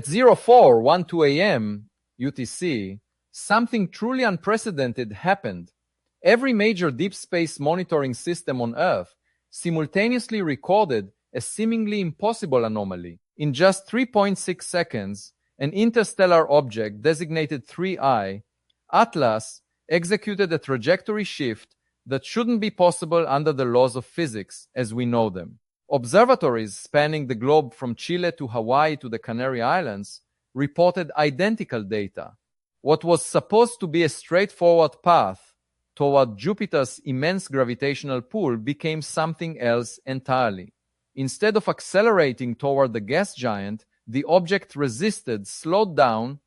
At 0412 a.m. UTC, something truly unprecedented happened. Every major deep space monitoring system on Earth simultaneously recorded a seemingly impossible anomaly. In just 3.6 seconds, an interstellar object designated 3I, Atlas, executed a trajectory shift that shouldn't be possible under the laws of physics as we know them. Observatories spanning the globe from Chile to Hawaii to the Canary Islands reported identical data. What was supposed to be a straightforward path toward Jupiter's immense gravitational pull became something else entirely. Instead of accelerating toward the gas giant, the object resisted, slowed down,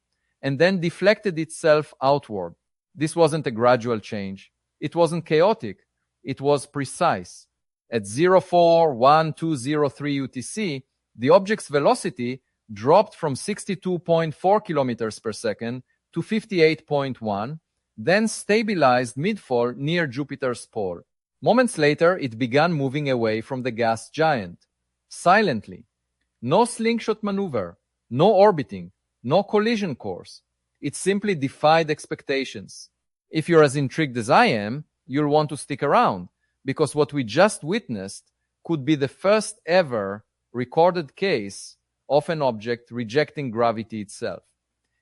and then deflected itself outward. This wasn't a gradual change. It wasn't chaotic. It was precise. At 041203 UTC, the object's velocity dropped from 62.4 kilometers per second to 58.1, then stabilized mid-fall near Jupiter's pole. Moments later, it began moving away from the gas giant. Silently. No slingshot maneuver, no orbiting, no collision course. It simply defied expectations. If you're as intrigued as I am, you'll want to stick around, because what we just witnessed could be the first ever recorded case of an object rejecting gravity itself.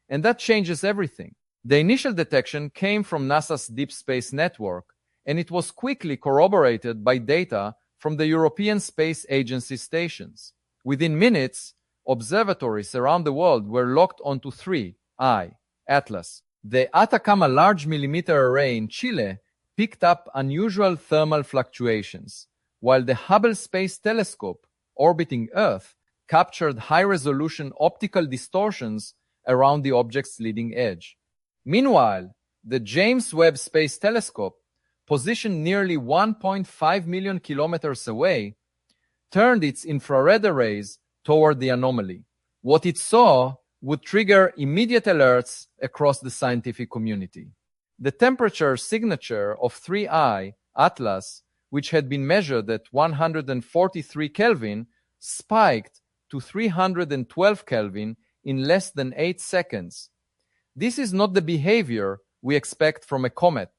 And that changes everything. The initial detection came from NASA's Deep Space Network, and it was quickly corroborated by data from the European Space Agency stations. Within minutes, observatories around the world were locked onto 3I, Atlas. The Atacama Large Millimeter Array in Chile picked up unusual thermal fluctuations, while the Hubble Space Telescope, orbiting Earth, captured high-resolution optical distortions around the object's leading edge. Meanwhile, the James Webb Space Telescope, positioned nearly 1.5 million kilometers away, turned its infrared arrays toward the anomaly. What it saw would trigger immediate alerts across the scientific community. The temperature signature of 3I, Atlas, which had been measured at 143 Kelvin, spiked to 312 Kelvin in less than 8 seconds. This is not the behavior we expect from a comet,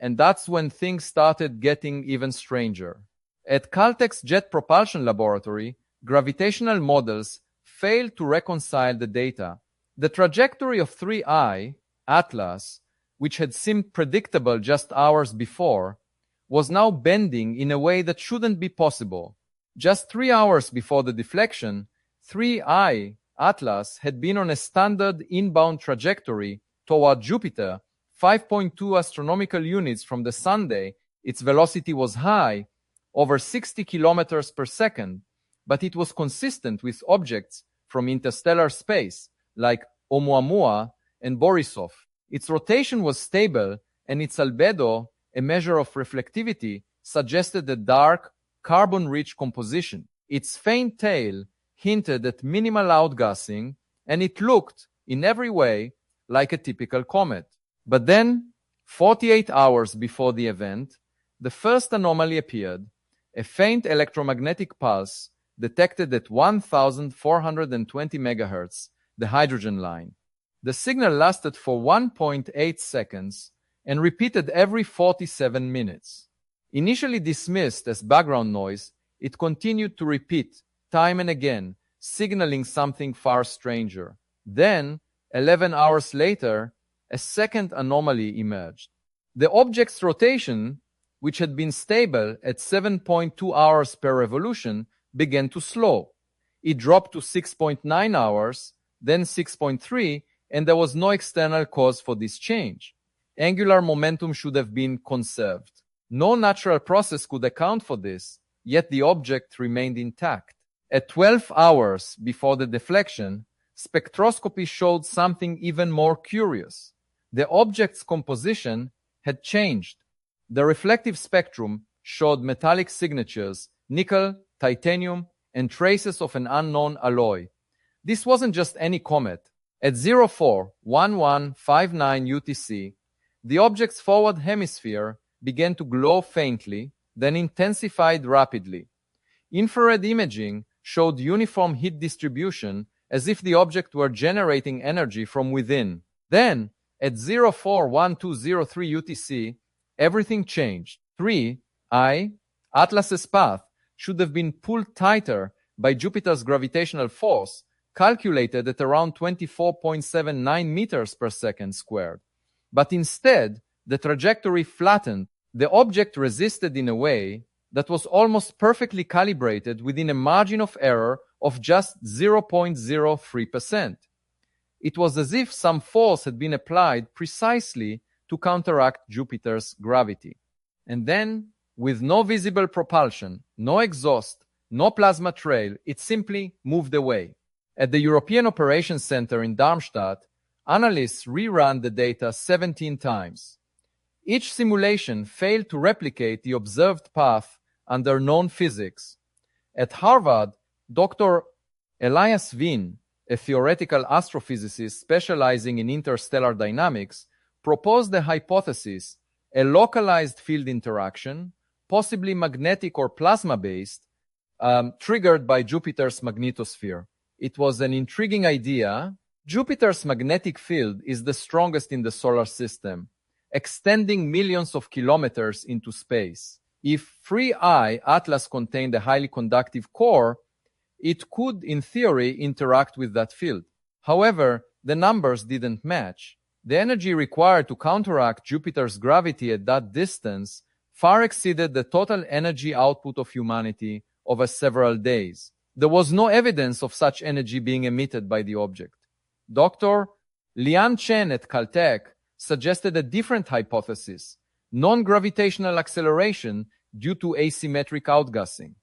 and that's when things started getting even stranger. At Caltech's Jet Propulsion Laboratory, gravitational models failed to reconcile the data. The trajectory of 3I, Atlas, which had seemed predictable just hours before, was now bending in a way that shouldn't be possible. Just 3 hours before the deflection, 3I, Atlas, had been on a standard inbound trajectory toward Jupiter, 5.2 astronomical units from the Sunday. Its velocity was high, over 60 kilometers per second, but it was consistent with objects from interstellar space, like Oumuamua and Borisov. Its rotation was stable, and its albedo, a measure of reflectivity, suggested a dark, carbon-rich composition. Its faint tail hinted at minimal outgassing, and it looked, in every way, like a typical comet. But then, 48 hours before the event, the first anomaly appeared, a faint electromagnetic pulse detected at 1,420 MHz, the hydrogen line. The signal lasted for 1.8 seconds and repeated every 47 minutes. Initially dismissed as background noise, it continued to repeat time and again, signaling something far stranger. Then, 11 hours later, a second anomaly emerged. The object's rotation, which had been stable at 7.2 hours per revolution, began to slow. It dropped to 6.9 hours, then 6.3, and there was no external cause for this change. Angular momentum should have been conserved. No natural process could account for this, yet the object remained intact. At 12 hours before the deflection, spectroscopy showed something even more curious. The object's composition had changed. The reflective spectrum showed metallic signatures, nickel, titanium, and traces of an unknown alloy. This wasn't just any comet. At 041159 UTC, the object's forward hemisphere began to glow faintly, then intensified rapidly. Infrared imaging showed uniform heat distribution as if the object were generating energy from within. Then, at 041203 UTC, everything changed. 3I, Atlas's path, should have been pulled tighter by Jupiter's gravitational force, calculated at around 24.79 meters per second squared. But instead, the trajectory flattened. The object resisted in a way that was almost perfectly calibrated within a margin of error of just 0.03%. It was as if some force had been applied precisely to counteract Jupiter's gravity. And then, with no visible propulsion, no exhaust, no plasma trail, it simply moved away. At the European Operations Center in Darmstadt, analysts reran the data 17 times. Each simulation failed to replicate the observed path under known physics. At Harvard, Dr. Elias Wien, a theoretical astrophysicist specializing in interstellar dynamics, proposed the hypothesis, a localized field interaction, possibly magnetic or plasma-based, triggered by Jupiter's magnetosphere. It was an intriguing idea. Jupiter's magnetic field is the strongest in the solar system, extending millions of kilometers into space. If 3I Atlas contained a highly conductive core, it could, in theory, interact with that field. However, the numbers didn't match. The energy required to counteract Jupiter's gravity at that distance far exceeded the total energy output of humanity over several days. There was no evidence of such energy being emitted by the object. Dr. Lian Chen at Caltech suggested a different hypothesis, non-gravitational acceleration due to asymmetric outgassing.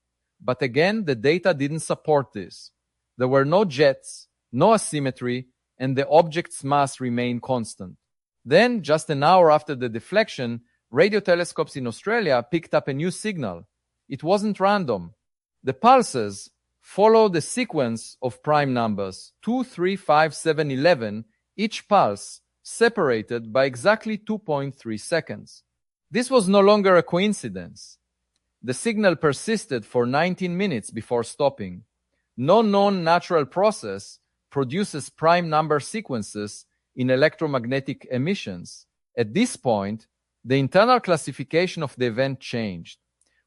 But again, the data didn't support this. There were no jets, no asymmetry, and the object's mass remained constant. Then, just an hour after the deflection, radio telescopes in Australia picked up a new signal. It wasn't random. The pulses followed a sequence of prime numbers, 2, 3, 5, 7, 11, each pulse separated by exactly 2.3 seconds. This was no longer a coincidence. The signal persisted for 19 minutes before stopping. No known natural process produces prime number sequences in electromagnetic emissions. At this point, the internal classification of the event changed.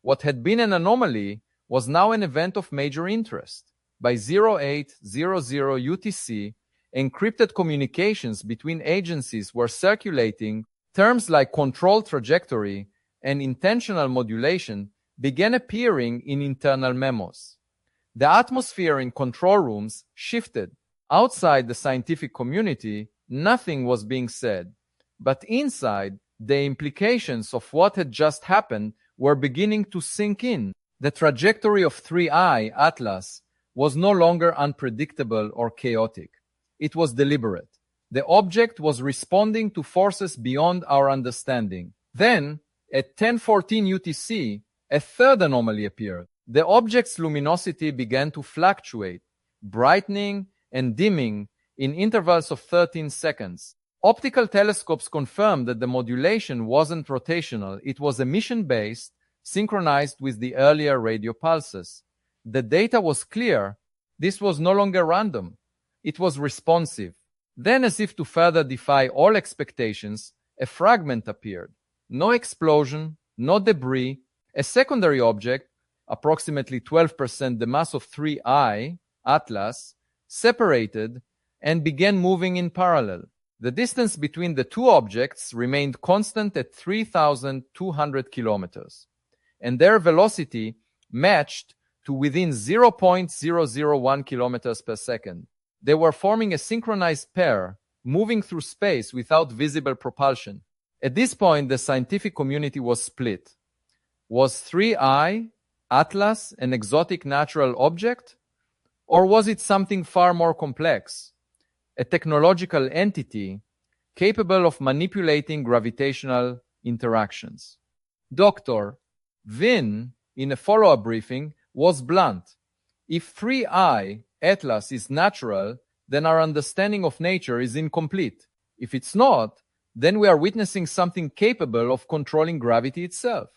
What had been an anomaly was now an event of major interest. By 0800 UTC, encrypted communications between agencies were circulating. Terms like control trajectory and intentional modulation began appearing in internal memos. The atmosphere in control rooms shifted. Outside the scientific community, nothing was being said. But inside, the implications of what had just happened were beginning to sink in. The trajectory of 3I Atlas was no longer unpredictable or chaotic. It was deliberate. The object was responding to forces beyond our understanding. Then, at 10:14 UTC, a third anomaly appeared. The object's luminosity began to fluctuate, brightening and dimming in intervals of 13 seconds. Optical telescopes confirmed that the modulation wasn't rotational. It was emission-based, synchronized with the earlier radio pulses. The data was clear. This was no longer random. It was responsive. Then, as if to further defy all expectations, a fragment appeared. No explosion, no debris. A secondary object, approximately 12% the mass of 3I, Atlas, separated and began moving in parallel. The distance between the two objects remained constant at 3,200 kilometers, and their velocity matched to within 0.001 kilometers per second. They were forming a synchronized pair, moving through space without visible propulsion. At this point, the scientific community was split. Was 3I, Atlas, an exotic natural object? Or was it something far more complex? A technological entity capable of manipulating gravitational interactions. Dr. Wien, in a follow-up briefing, was blunt. If 3I, Atlas, is natural, then our understanding of nature is incomplete. If it's not, then we are witnessing something capable of controlling gravity itself.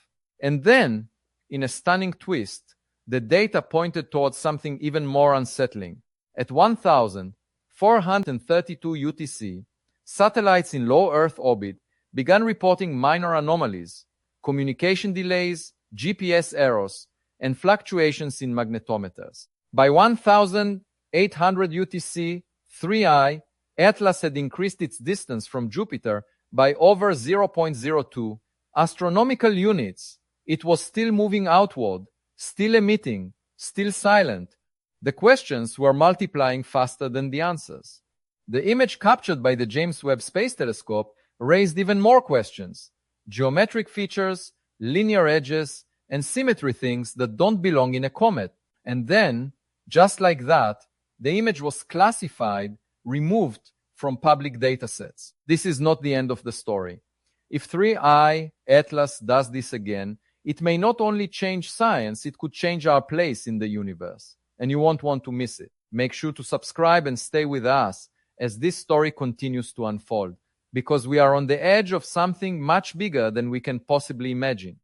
And then, in a stunning twist, the data pointed towards something even more unsettling. At 1,432 UTC, satellites in low Earth orbit began reporting minor anomalies, communication delays, GPS errors, and fluctuations in magnetometers. By 1,800 UTC, 3I, Atlas had increased its distance from Jupiter by over 0.02 astronomical units. It was still moving outward, still emitting, still silent. The questions were multiplying faster than the answers. The image captured by the James Webb Space Telescope raised even more questions: geometric features, linear edges, and symmetry things that don't belong in a comet. And then, just like that, the image was classified, removed from public datasets. This is not the end of the story. If 3I Atlas does this again, it may not only change science, it could change our place in the universe. And you won't want to miss it. Make sure to subscribe and stay with us as this story continues to unfold, because we are on the edge of something much bigger than we can possibly imagine.